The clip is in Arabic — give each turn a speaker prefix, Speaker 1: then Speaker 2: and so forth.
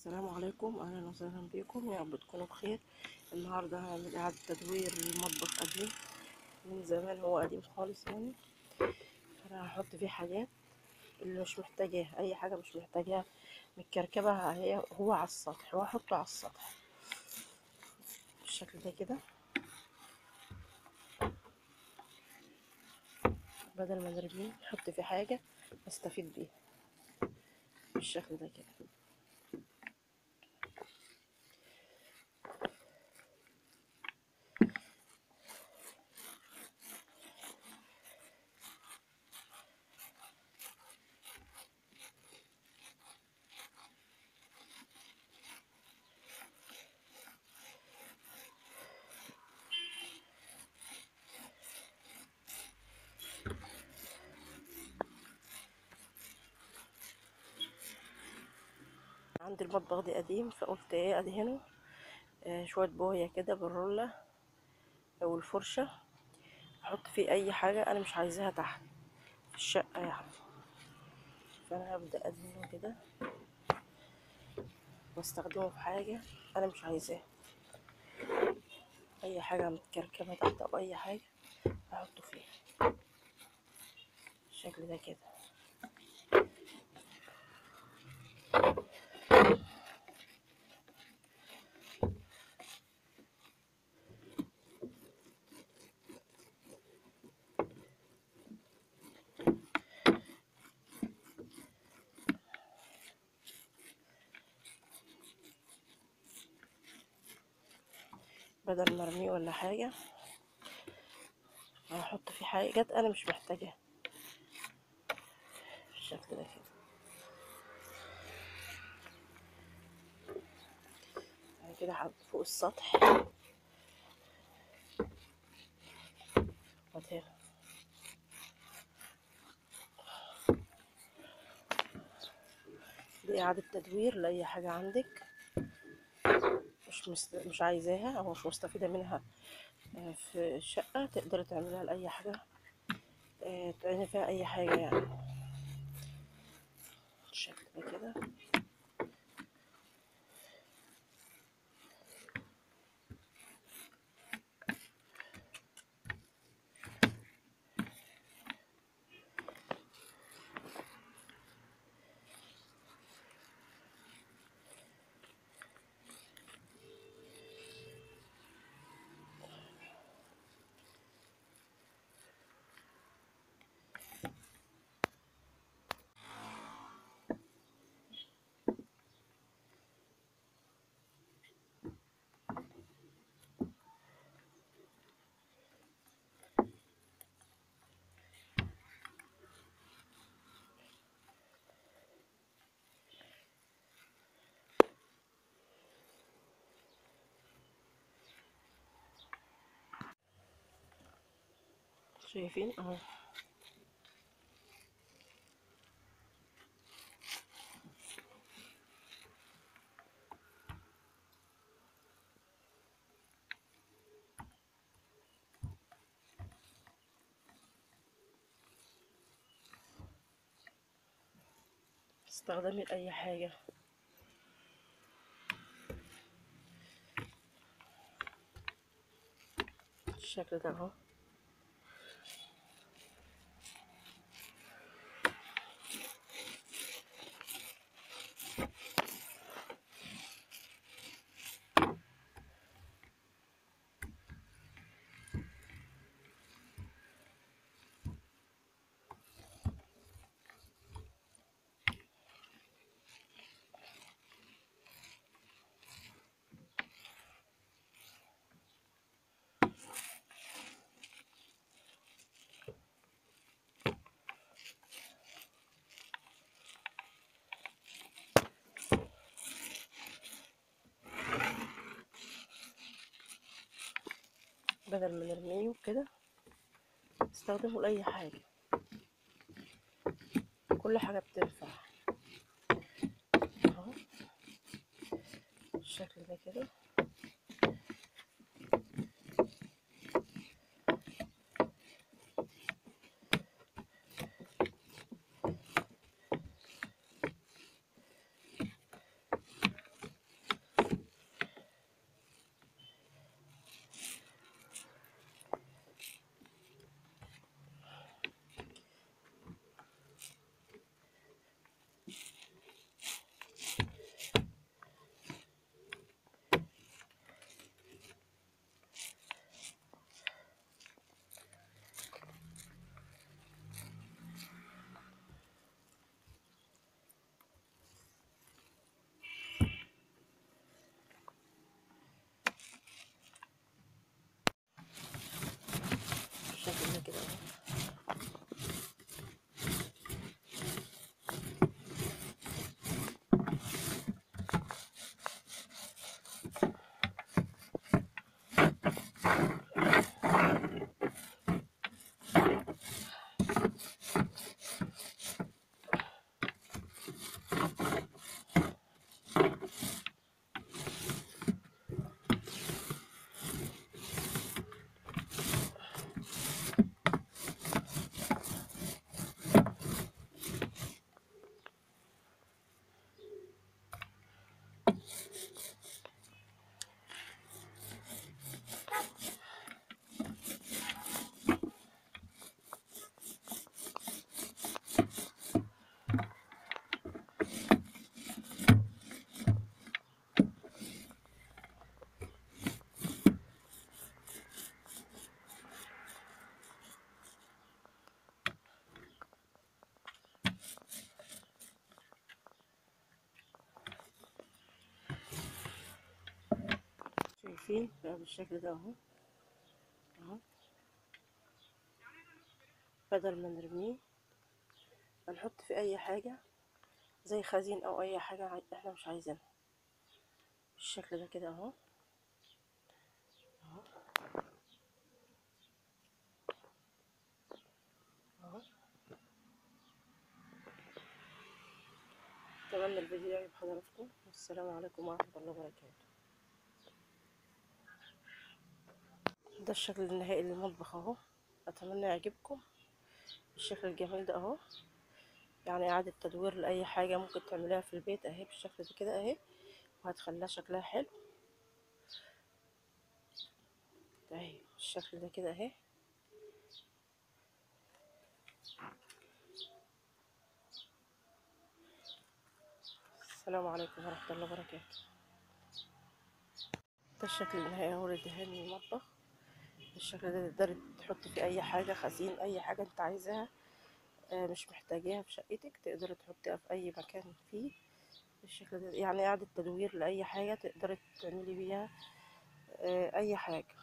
Speaker 1: السلام عليكم، اهلا وسهلا بكم. يا رب تكونوا بخير. النهارده هنعمل اعاده تدوير المطبخ قديم من زمان، هو قديم خالص يعني. انا هحط فيه حاجات اللي مش محتاجاها، اي حاجه مش محتاجاها متكركبه هو على السطح، واحطه على السطح بالشكل ده كده، بدل ما نرميه نحط فيه حاجه نستفيد بيها بالشكل ده كده. عندي المطبخ دي قديم، فقلت ايه ادهنه شويه بويه كده بالرولة او الفرشه، احط فيه اي حاجه انا مش عايزاها تحت في الشقه يعني. فانا هبدا ادهنه كده واستخدمه في حاجه انا مش عايزاها، اي حاجه متكركبه تحت او اي حاجه احطه فيها بالشكل ده كده. بدل ما ارميه ولا حاجه هحط فيه حاجات انا مش محتاجاها بالشكل ده كده. يعني كده هحط فوق السطح وادهنه. دي اعاده تدوير لاي حاجه عندك مش عايزاها او مش مستفيده منها في الشقه، تقدري تعمليها لاي حاجه تعملي فيها اي حاجه يعني بالشكل ده كده. شايفين اهو. استخدمي لاي حاجه بالشكل ده اهو. بدل ما نرميه كده استخدمه لاي حاجه، كل حاجه بتنفع اهو بالشكل ده كده. البرفين بقى بالشكل ده اهو. اهو بدل ما نرميه هنحط في اي حاجة زي خزين او اي حاجة احنا مش عايزينها بالشكل ده كده اهو. اهو اهو. اتمنى الفيديو يعجب حضراتكم، والسلام عليكم ورحمة الله وبركاته. ده الشكل النهائي للمطبخ اهو، اتمنى يعجبكم الشكل الجميل ده اهو. يعني اعادة تدوير لاي حاجة ممكن تعمليها في البيت اهي بالشكل ده كده اهي، وهتخليها شكلها حلو اهي بالشكل ده كده اهي. السلام عليكم ورحمة الله وبركاته. ده الشكل النهائي اهو للدهان المطبخ بالشكل ده. تقدري تحطي فيه اي حاجة خزين، اي حاجة انت عايزاها مش محتاجاها في شقتك تقدري تحطيها في اي مكان فيه بالشكل ده. يعني اعادة تدوير لاي حاجة تقدري تعملي بيها اي حاجة.